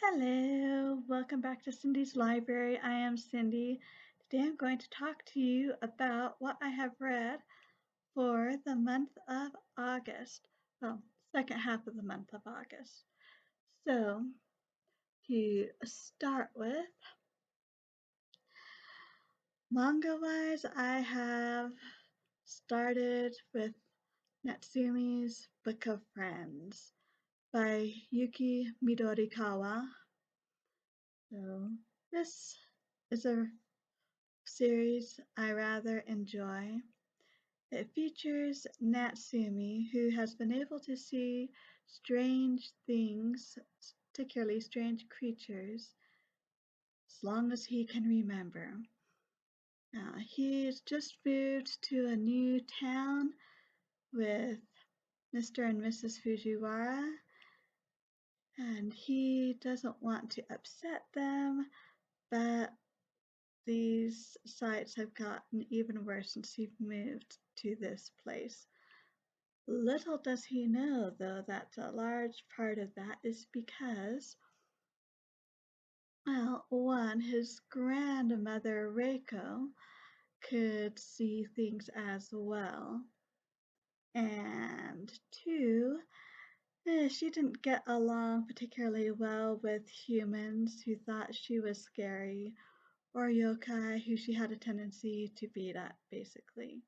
Hello, welcome back to Cindy's Library. I am Cindy. Today I'm going to talk to you about what I have read for the month of August. Well, second half of the month of August. So, to start with, manga-wise, I have started with Natsume's Book of Friends by Yuki Midorikawa. So, this is a series I rather enjoy. It features Natsume, who has been able to see strange things, particularly strange creatures, as long as he can remember. He's just moved to a new town with Mr. and Mrs. Fujiwara, and he doesn't want to upset them, but these sights have gotten even worse since he moved to this place. Little does he know, though, that a large part of that is because, well, one, his grandmother Reiko could see things as well, and two, she didn't get along particularly well with humans who thought she was scary, or yokai who she had a tendency to beat up, basically.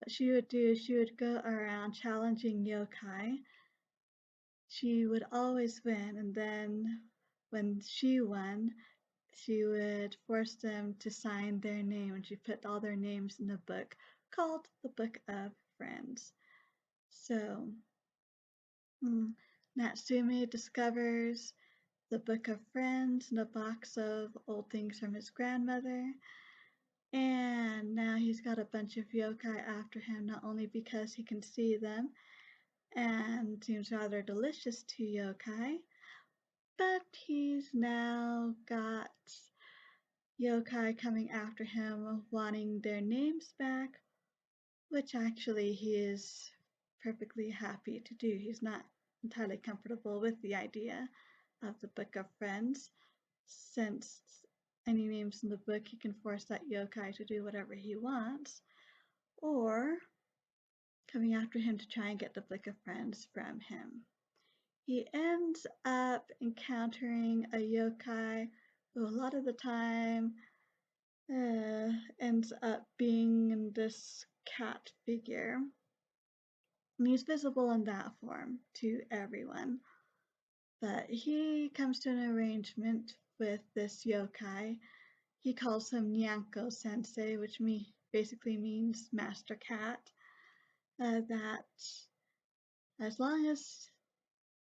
What she would do is she would go around challenging yokai. She would always win, and then when she won, she would force them to sign their name, and she put all their names in a book called the Book of Friends. So, Natsume discovers the Book of Friends in a box of old things from his grandmother, and now he's got a bunch of yokai after him, not only because he can see them and seems rather delicious to yokai, but he's now got yokai coming after him wanting their names back, which actually he is perfectly happy to do. He's not entirely comfortable with the idea of the Book of Friends, since any names in the book he can force that yokai to do whatever he wants, or coming after him to try and get the Book of Friends from him. He ends up encountering a yokai who a lot of the time ends up being this cat figure. And he's visible in that form to everyone. But he comes to an arrangement with this yokai. He calls him Nyanko Sensei, which basically means Master Cat. That as long as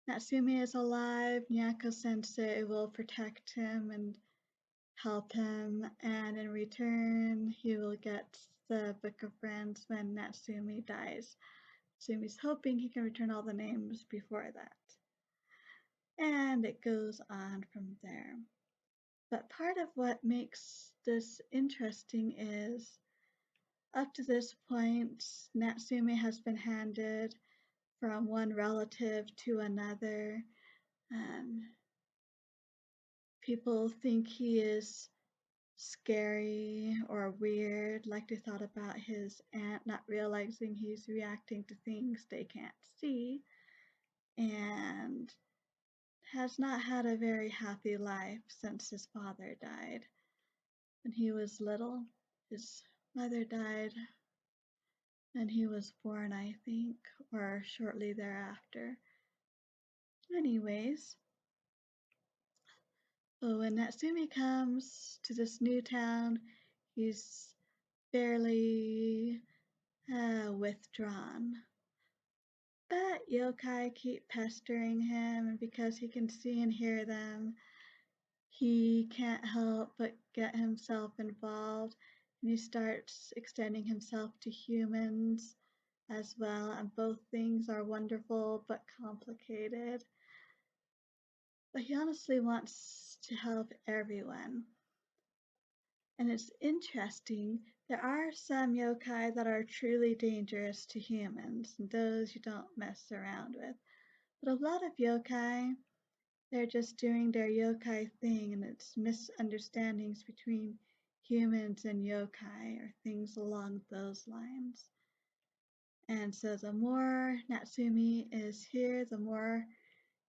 Natsume is alive, Nyanko Sensei will protect him and help him, and in return, he will get the Book of Friends when Natsume dies. Natsume's hoping he can return all the names before that. And it goes on from there. But part of what makes this interesting is, up to this point, Natsume has been handed from one relative to another, and people think he is scary or weird, like they thought about his aunt not realizing he's reacting to things they can't see, and has not had a very happy life since his father died. When he was little, his mother died when he was born, I think, or shortly thereafter. Anyways, when Natsume comes to this new town, he's fairly withdrawn. But yokai keep pestering him, and because he can see and hear them, he can't help but get himself involved, and he starts extending himself to humans as well, and both things are wonderful but complicated. But he honestly wants to help everyone. And it's interesting, there are some yokai that are truly dangerous to humans, and those you don't mess around with. But a lot of yokai they're just doing their yokai thing, and it's misunderstandings between humans and yokai or things along those lines. And so the more Natsume is here, the more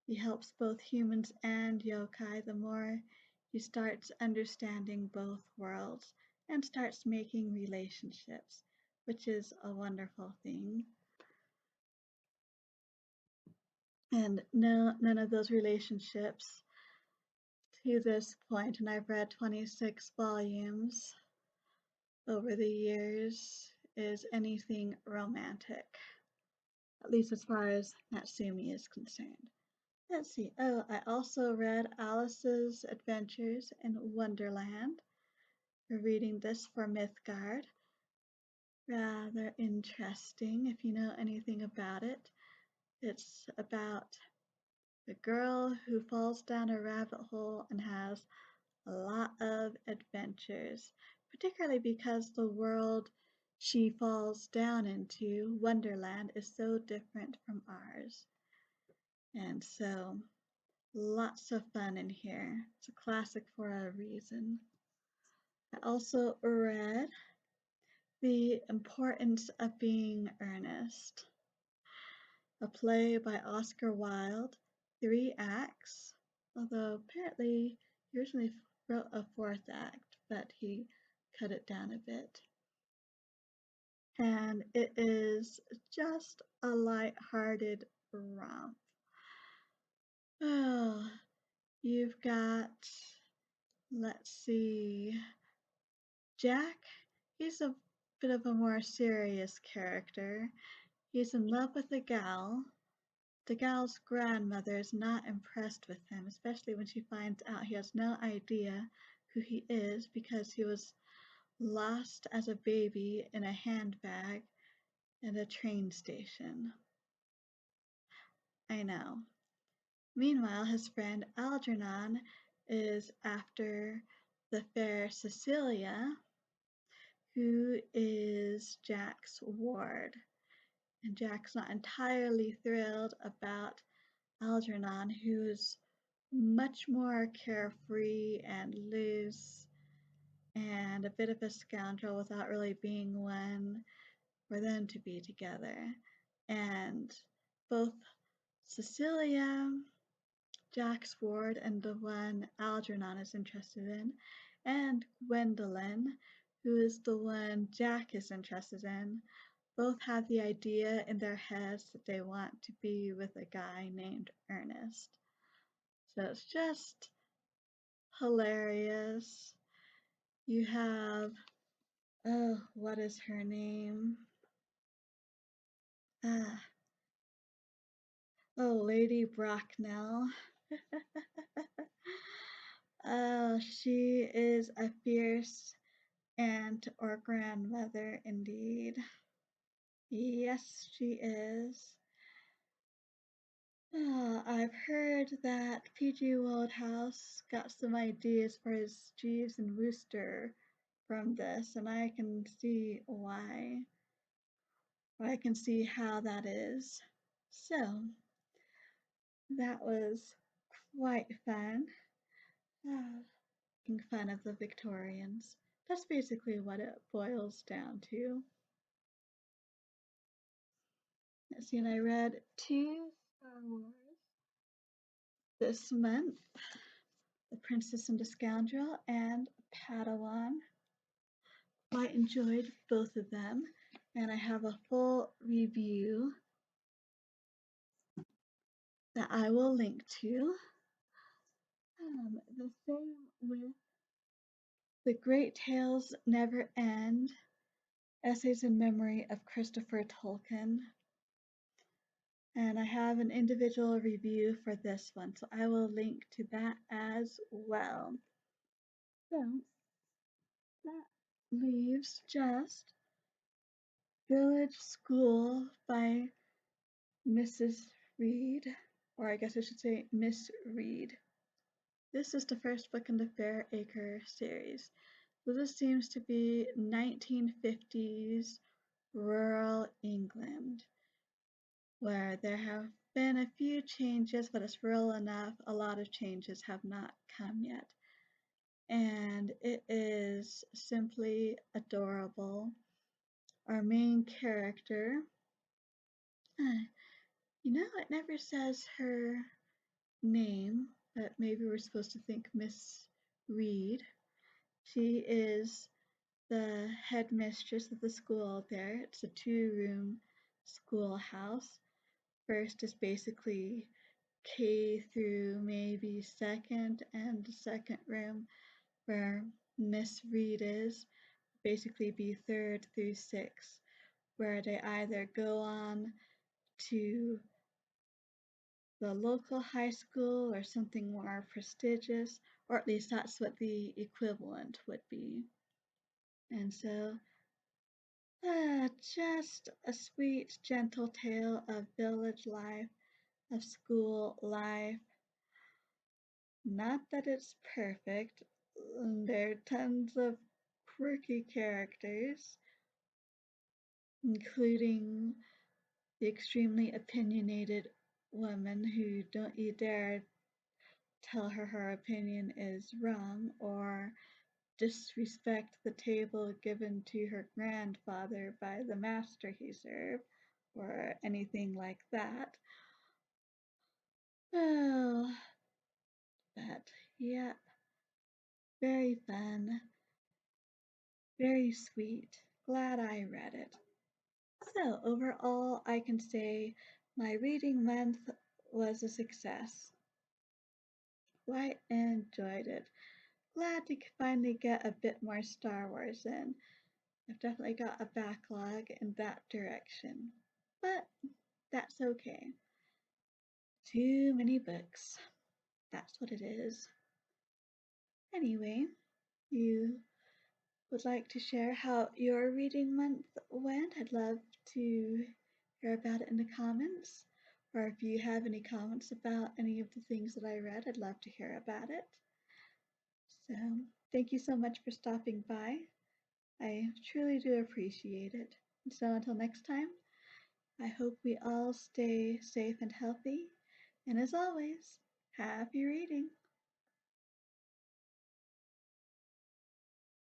he helps both humans and yokai, the more he starts understanding both worlds and starts making relationships, which is a wonderful thing. And no, none of those relationships to this point, and I've read 26 volumes over the years, is anything romantic, at least as far as Natsume is concerned. Let's see. Oh, I also read Alice's Adventures in Wonderland. We're reading this for Mythgard. Rather interesting if you know anything about it. It's about a girl who falls down a rabbit hole and has a lot of adventures, particularly because the world she falls down into, Wonderland, is so different from ours. And so, lots of fun in here. It's a classic for a reason. I also read The Importance of Being Earnest, a play by Oscar Wilde, 3 acts, although apparently he originally wrote a 4th act, but he cut it down a bit. And it is just a light-hearted romp. Oh, you've got, let's see, Jack. He's a bit of a more serious character. He's in love with a gal. The gal's grandmother is not impressed with him, especially when she finds out he has no idea who he is because he was lost as a baby in a handbag at a train station. I know. Meanwhile, his friend Algernon is after the fair Cecilia, who is Jack's ward. And Jack's not entirely thrilled about Algernon, who's much more carefree and loose and a bit of a scoundrel without really being one, for them to be together. And both Cecilia, Jack's ward, and the one Algernon is interested in, and Gwendolyn, who is the one Jack is interested in, both have the idea in their heads that they want to be with a guy named Earnest. So it's just hilarious. You have, oh, what is her name? Ah, oh, Lady Bracknell. She is a fierce aunt or grandmother indeed. Yes, she is. I've heard that P.G. Wodehouse got some ideas for his Jeeves and Wooster from this, and I can see why. Or I can see how that is. So, that was quite fun. Making fun of the Victorians. That's basically what it boils down to. Let's see, and I read 2 Star Wars this month. The Princess and the Scoundrel and Padawan. I enjoyed both of them, and I have a full review that I will link to. The same with The Great Tales Never End, Essays in Memory of Christopher Tolkien. And I have an individual review for this one, so I will link to that as well. So that leaves just Village School by Mrs. Reed, or I guess I should say Miss Reed. This is the first book in the Fair Acre series. So this seems to be 1950s rural England, where there have been a few changes, but it's real enough. A lot of changes have not come yet. And it is simply adorable. Our main character, it never says her name, but maybe we're supposed to think Miss Reed. She is the headmistress of the school there. It's a 2-room schoolhouse. First is basically K through maybe second, and the second room where Miss Reed is basically be third through sixth, where they either go on to the local high school or something more prestigious, or at least that's what the equivalent would be. And so, just a sweet, gentle tale of village life, of school life. Not that it's perfect, there are tons of quirky characters, including the extremely opinionated woman who don't you dare tell her her opinion is wrong or disrespect the table given to her grandfather by the master he served or anything like that. Oh, but yeah, very fun, very sweet. Glad I read it. So overall, I can say my reading month was a success. Quite enjoyed it. Glad to finally get a bit more Star Wars in. I've definitely got a backlog in that direction, but that's okay. Too many books. That's what it is. Anyway, you would like to share how your reading month went? I'd love to hear about it in the comments. Or if you have any comments about any of the things that I read, I'd love to hear about it. So, thank you so much for stopping by. I truly do appreciate it. And so until next time, I hope we all stay safe and healthy. And as always, happy reading!